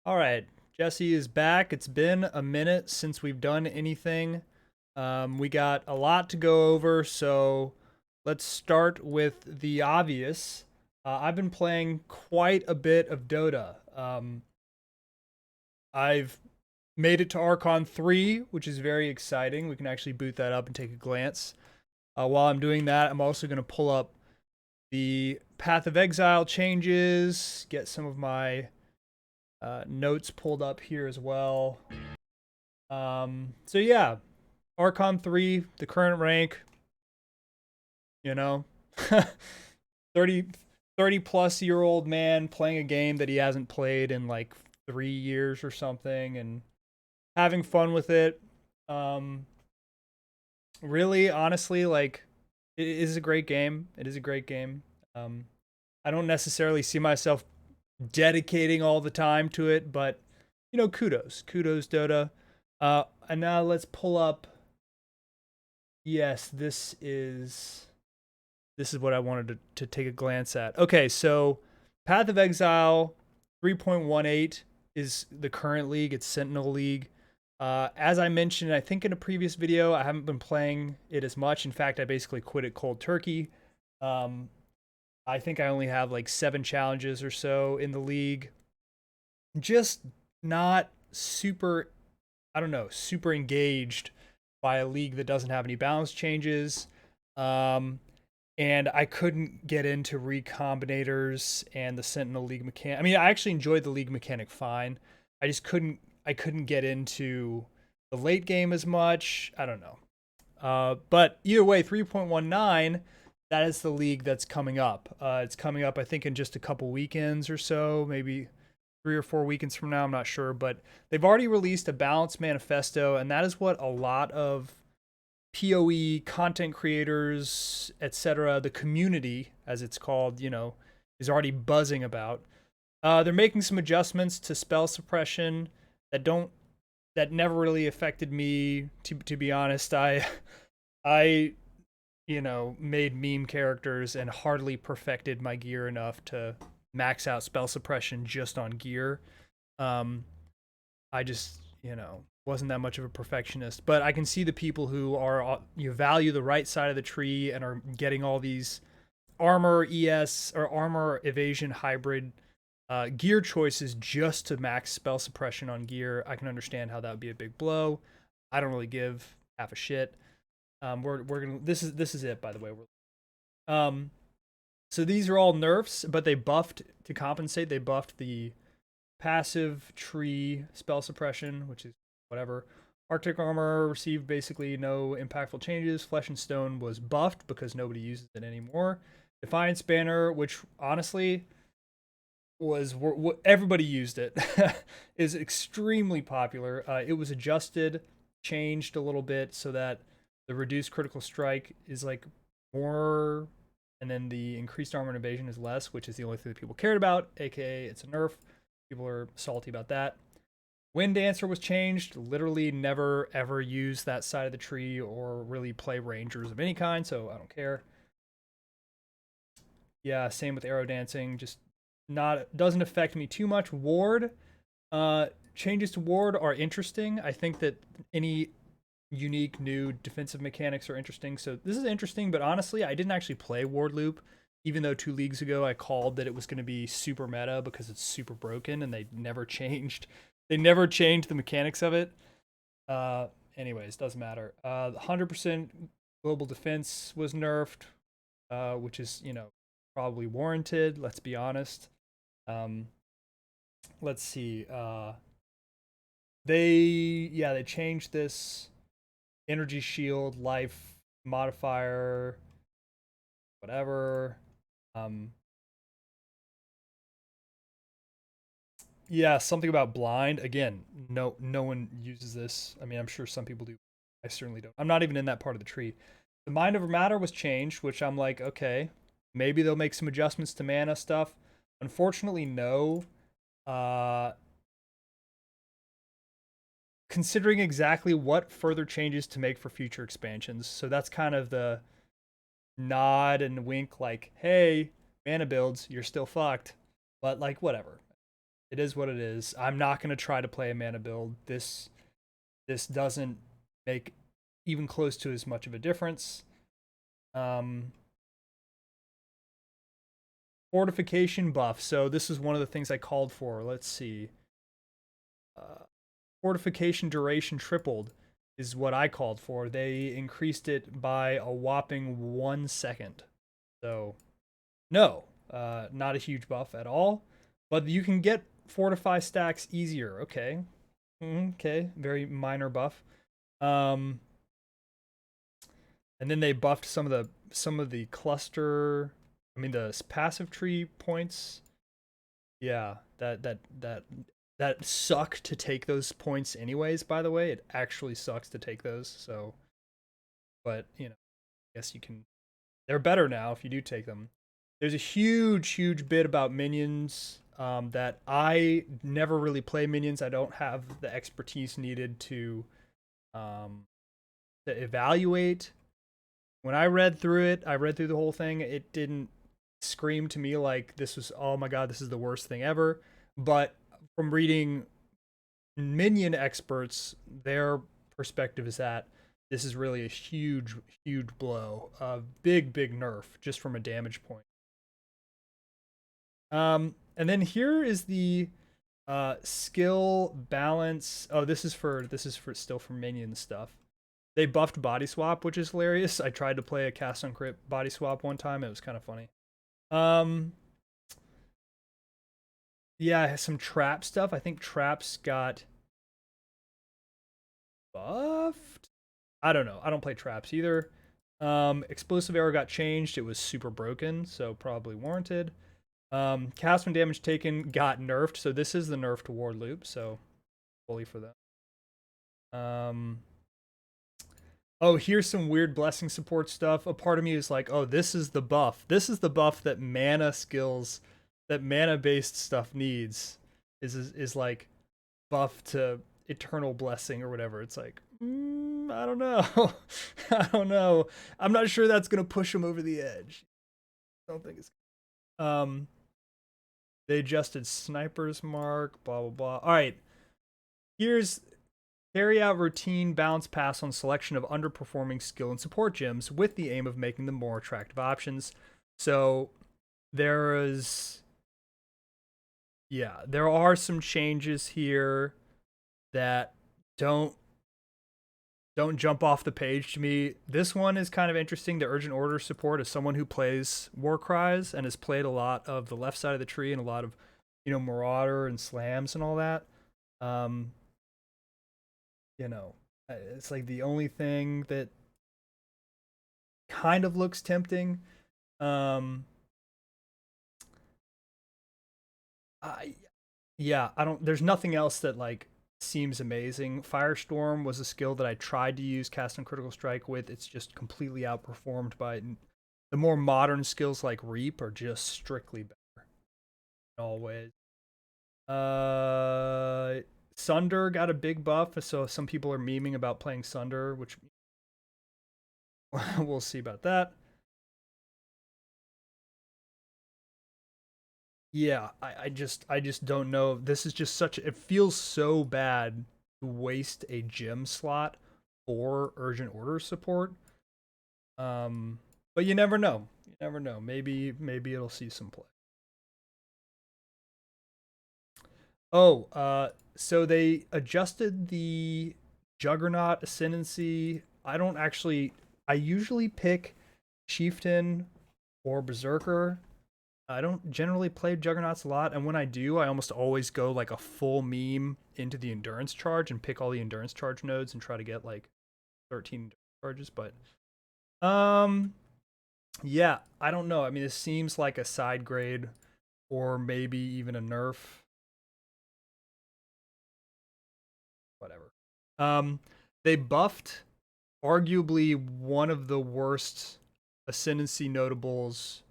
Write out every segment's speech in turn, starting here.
All right, Jesse is back. It's been a minute since we've done anything. We got a lot to go over, so let's start with the obvious. I've been playing quite a bit of Dota. I've made it to Archon 3, which is very exciting. We can actually boot that up and take a glance. While I'm doing that, I'm also going to pull up the Path of Exile changes, get some of my notes pulled up here as well. So yeah, Archon 3, the current rank, you know, 30, 30 plus year old man playing a game that he hasn't played in like 3 years or something and having fun with it. Um, really, honestly, like, it is a great game. It is a great game. Um, I don't necessarily see myself dedicating all the time to it, but kudos Dota. And now let's pull up. Yes, this is what I wanted to take a glance at. Okay, so Path of Exile 3.18 is the current league. It's Sentinel League. As I mentioned, I think in a previous video, I haven't been playing it as much. In fact, I basically quit it cold turkey. I think I only have like 7 challenges or so in the league. Just not super, I don't know, super engaged by a league that doesn't have any balance changes. And I couldn't get into recombinators and the Sentinel League mechanic. I mean, I actually enjoyed the league mechanic fine. I couldn't get into the late game as much. I don't know. But either way, 3.19, that is the league that's coming up. It's coming up, I think, in just a couple weekends or so, maybe 3 or 4 weekends from now. I'm not sure, but they've already released a balanced manifesto, and that is what a lot of POE content creators, etc., the community, as it's called, is already buzzing about. They're making some adjustments to spell suppression that never really affected me. To be honest, I made meme characters and hardly perfected my gear enough to max out spell suppression just on gear. I just, wasn't that much of a perfectionist. But I can see the people who are value the right side of the tree and are getting all these armor ES or armor evasion hybrid gear choices just to max spell suppression on gear. I can understand how that would be a big blow. I don't really give half a shit. We're gonna this is it, by the way. Um so these are all nerfs, but they buffed to compensate. They buffed the passive tree spell suppression, which is whatever. Arctic armor received basically no impactful changes. Flesh and stone was buffed because nobody uses it anymore. Defiance banner, which honestly was what everybody used it, is extremely popular. It was adjusted, changed a little bit so that the reduced critical strike is like more, and then the increased armor and evasion is less, which is the only thing that people cared about, aka it's a nerf. People are salty about that. Wind Dancer was changed. Literally never ever use that side of the tree or really play rangers of any kind, so I don't care. Yeah, same with arrow dancing. Just doesn't affect me too much. Ward, changes to ward are interesting. I think that any unique new defensive mechanics are interesting. So this is interesting, but honestly, I didn't actually play ward loop, even though 2 leagues ago I called that it was going to be super meta because it's super broken and they never changed. They never changed the mechanics of it. Anyways, doesn't matter. 100% global defense was nerfed, which is probably warranted. Let's be honest. Let's see. They changed this energy shield life modifier, whatever. Yeah, something about blind. Again, no one uses this. I mean, I'm sure some people do. I certainly don't. I'm not even in that part of the tree. The mind over matter was changed, which I'm like, okay, maybe they'll make some adjustments to mana stuff. Unfortunately, no. Considering exactly what further changes to make for future expansions. So that's kind of the nod and wink, like, hey, mana builds, you're still fucked. But like, whatever. It is what it is. I'm not going to try to play a mana build. This doesn't make even close to as much of a difference. Fortification buff. So this is one of the things I called for. Let's see. Fortification duration tripled is what I called for. They increased it by a whopping 1 second. So, no, not a huge buff at all. But you can get fortify stacks easier. Okay. Okay, very minor buff. And then they buffed some of the cluster, I mean the passive tree points. Yeah, that suck to take those points anyways, by the way. It actually sucks to take those. So, but, you know, I guess you can, they're better now if you do take them. There's a huge bit about minions that I never really play minions. I don't have the expertise needed to evaluate. When I read through it, I read through the whole thing. It didn't scream to me like this was, oh my god, this is the worst thing ever. But from reading minion experts, their perspective is that this is really a huge blow, a big nerf just from a damage point. And then here is the skill balance. Oh, this is for still for minion stuff. They buffed body swap, which is hilarious. I tried to play a cast on crit body swap one time. It was kind of funny. Yeah, some trap stuff. I think traps got buffed. I don't know. I don't play traps either. Explosive arrow got changed. It was super broken, so probably warranted. Cast when damage taken got nerfed, so this is the nerfed ward loop, so fully for that. Oh, here's some weird blessing support stuff. A part of me is like, oh, this is the buff. This is the buff that mana skills, that mana-based stuff needs. Is like buff to eternal blessing or whatever. It's like, I don't know. I don't know. I'm not sure that's gonna push him over the edge. I don't think it's. They adjusted sniper's mark. Blah blah blah. All right. Here's. Carry out routine bounce pass on selection of underperforming skill and support gems with the aim of making them more attractive options. So there are some changes here that don't jump off the page to me. This one is kind of interesting. The urgent order support, as someone who plays War Cries and has played a lot of the left side of the tree and a lot of, Marauder and slams and all that. It's like the only thing that kind of looks tempting. I don't, there's nothing else that like seems amazing. Firestorm was a skill that I tried to use cast on critical strike with. It's just completely outperformed by the more modern skills like Reap are just strictly better in all ways. Sunder got a big buff, so some people are memeing about playing Sunder, which we'll see about that. Yeah, I just don't know. This is just it feels so bad to waste a gem slot for urgent order support. But you never know. You never know. Maybe it'll see some play. Oh, so they adjusted the Juggernaut Ascendancy. I usually pick Chieftain or Berserker. I don't generally play Juggernauts a lot, and when I do, I almost always go like a full meme into the Endurance charge and pick all the Endurance charge nodes and try to get like 13 charges, but yeah, I don't know. I mean, this seems like a side grade or maybe even a nerf. Whatever. They buffed arguably one of the worst Ascendancy notables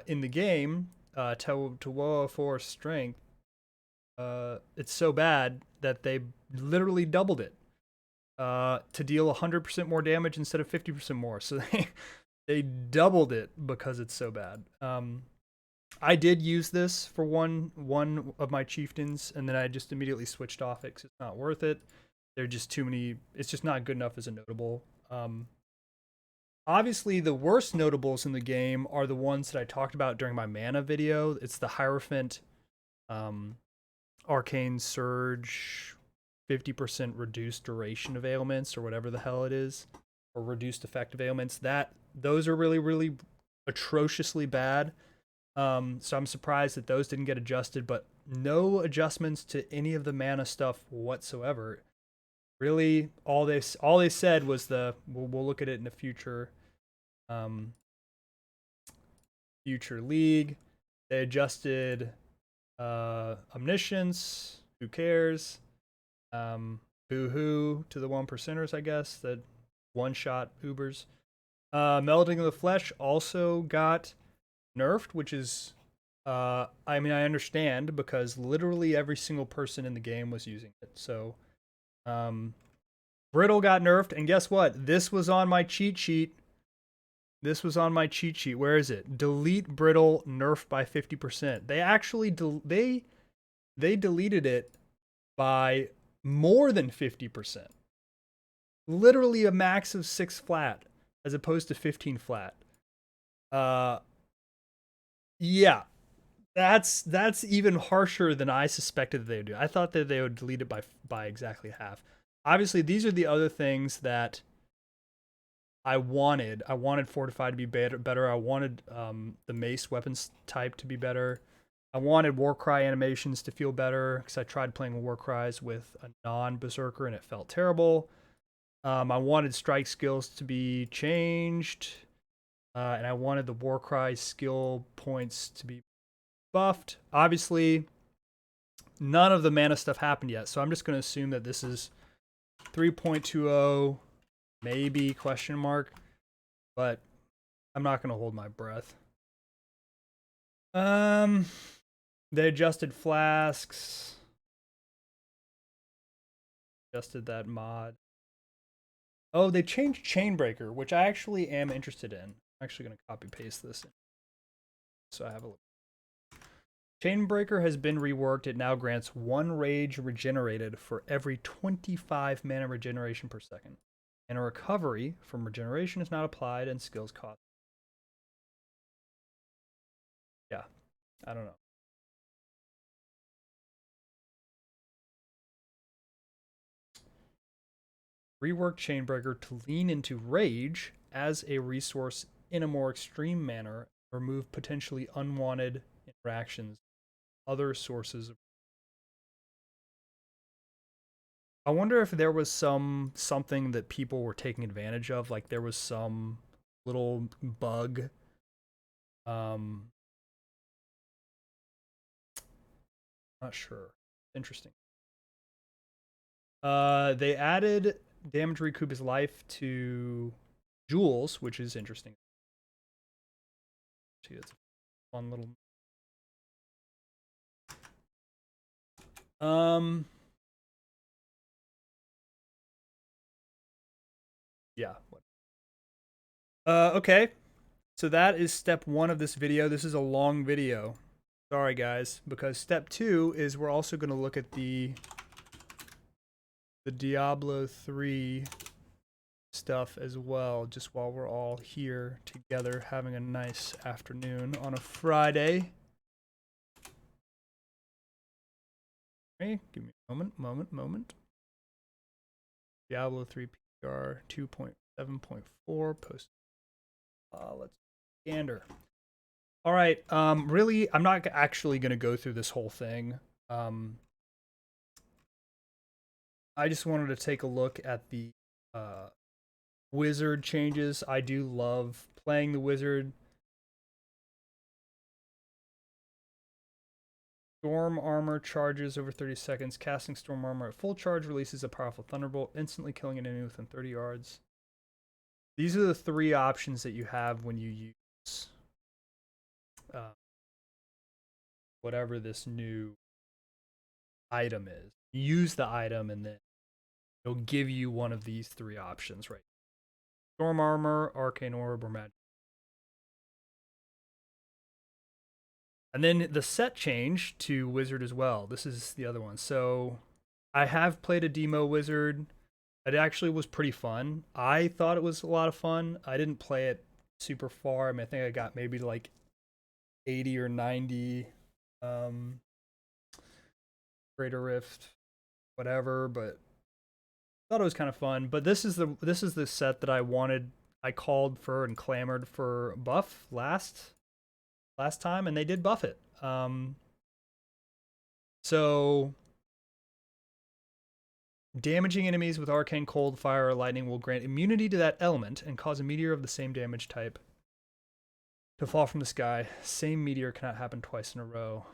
in the game, Tawoa Force Strength. It's so bad that they literally doubled it to deal 100% more damage instead of 50% more. So they doubled it because it's so bad. I did use this for one of my chieftains, and then I just immediately switched off it because it's not worth it. There are just too many. It's just not good enough as a notable. Obviously, the worst notables in the game are the ones that I talked about during my mana video. It's the Hierophant, Arcane Surge, 50% reduced duration of ailments, or whatever the hell it is, or reduced effective ailments. Those are really, really atrociously bad. So I'm surprised that those didn't get adjusted, but no adjustments to any of the mana stuff whatsoever. Really, all they said was we'll look at it in the future future league. They adjusted omniscience. Who cares? Boo-hoo to the 1%ers, I guess, that one-shot Ubers. Melding of the Flesh also got nerfed, which is, I mean, I understand because literally every single person in the game was using it. So, Brittle got nerfed, and guess what? This was on my cheat sheet. Where is it? Delete Brittle, nerf by 50%. They actually they deleted it by more than 50%. Literally a max of 6 flat as opposed to 15 flat. Yeah. That's even harsher than I suspected they would do. I thought that they would delete it by exactly half. Obviously, these are the other things that I wanted. I wanted Fortified to be better. I wanted the mace weapons type to be better. I wanted Warcry animations to feel better because I tried playing Warcries with a non-berserker and it felt terrible. I wanted strike skills to be changed, and I wanted the Warcry skill points to be buffed. Obviously, none of the mana stuff happened yet, so I'm just going to assume that this is 3.20, maybe question mark, but I'm not going to hold my breath. They adjusted flasks. Adjusted that mod. Oh, they changed Chainbreaker, which I actually am interested in. I'm actually going to copy paste this in. So I have a look. Chainbreaker has been reworked. It now grants 1 rage regenerated for every 25 mana regeneration per second. And a recovery from regeneration is not applied and skills cost. Yeah, I don't know. Rework Chainbreaker to lean into rage as a resource in a more extreme manner, remove potentially unwanted interactions, other sources. I wonder if there was something that people were taking advantage of, like there was some little bug. Not sure. Interesting. They added damage recoup his life to Jewels, which is interesting. See, that's a fun little. Yeah. Okay. So that is step 1 of this video. This is a long video. Sorry, guys, because step 2 is we're also going to look at the Diablo 3 stuff as well, just while we're all here together having a nice afternoon on a Friday. Okay, give me a moment. Diablo 3 PR 2.7.4 post. Let's gander. All right, really, I'm not actually going to go through this whole thing. I just wanted to take a look at the wizard changes. I do love playing the wizard. Storm armor charges over 30 seconds. Casting storm armor at full charge releases a powerful thunderbolt, instantly killing an enemy within 30 yards. These are the 3 options that you have when you use whatever this new item is. You use the item and then it'll give you one of these 3 options, right? Storm armor, arcane orb, or magic. And then the set change to Wizard as well. This is the other one. So I have played a demo Wizard. It actually was pretty fun. I thought it was a lot of fun. I didn't play it super far. I mean, I think I got maybe like 80 or 90 Greater Rift, whatever, but I thought it was kind of fun. But this is the set that I wanted. I called for and clamored for buff last time, and they did buff it. So damaging enemies with arcane cold, fire, or lightning will grant immunity to that element and cause a meteor of the same damage type to fall from the sky. Same meteor cannot happen twice in a row.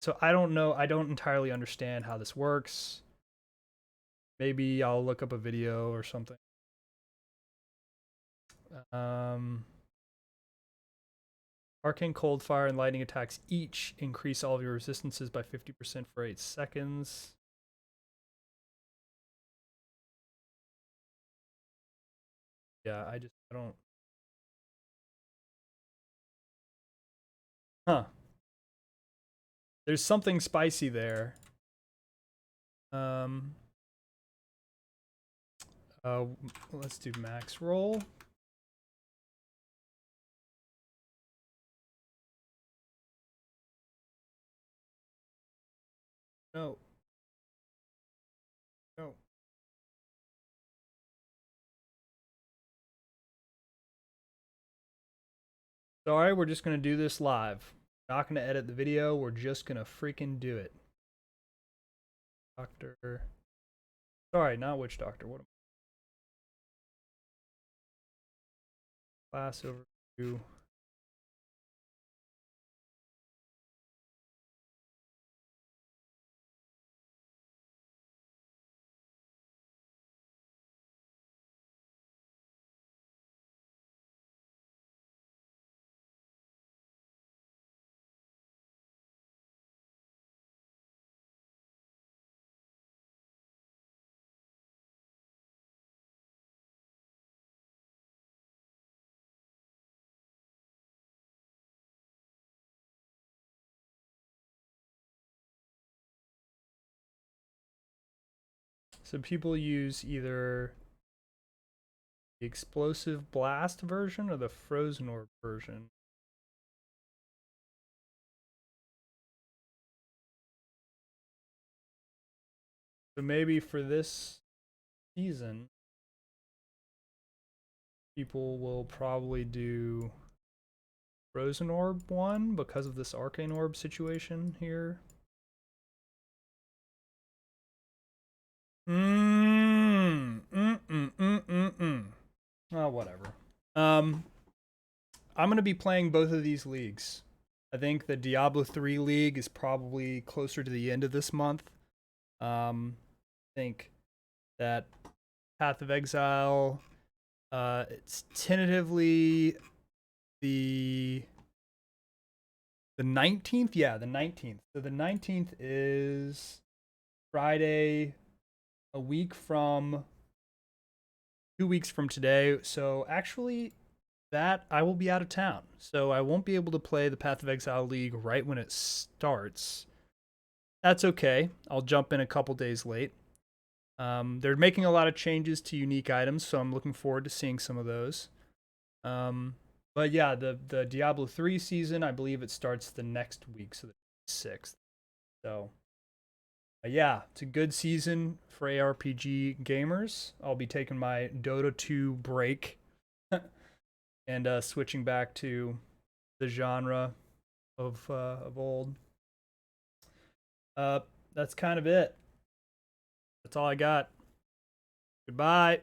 So I don't know. I don't entirely understand how this works. Maybe I'll look up a video or something. Arcane cold, fire, and lightning attacks each increase all of your resistances by 50% for 8 seconds. Yeah, I don't. Huh. There's something spicy there. Let's do max roll. No. No. Sorry, we're just gonna do this live. Not gonna edit the video. We're just gonna freaking do it. Doctor. Sorry, not witch doctor. What am I? Class overview. So people use either the explosive blast version or the frozen orb version. So maybe for this season, people will probably do frozen orb one because of this arcane orb situation here. Oh, whatever. I'm gonna be playing both of these leagues. I think the Diablo 3 league is probably closer to the end of this month. I think that Path of Exile, it's tentatively the 19th. Yeah, the 19th. So the 19th is Friday, a week from 2 weeks from today. So actually, that I will be out of town, so I won't be able to play the Path of Exile League right when it starts. That's okay. I'll jump in a couple days late. They're making a lot of changes to unique items, so I'm looking forward to seeing some of those. But yeah, the Diablo 3 season, I believe it starts the next week, so the 6th. So yeah, it's a good season for ARPG gamers. I'll be taking my Dota 2 break and switching back to the genre of old. That's kind of it. That's all I got. Goodbye.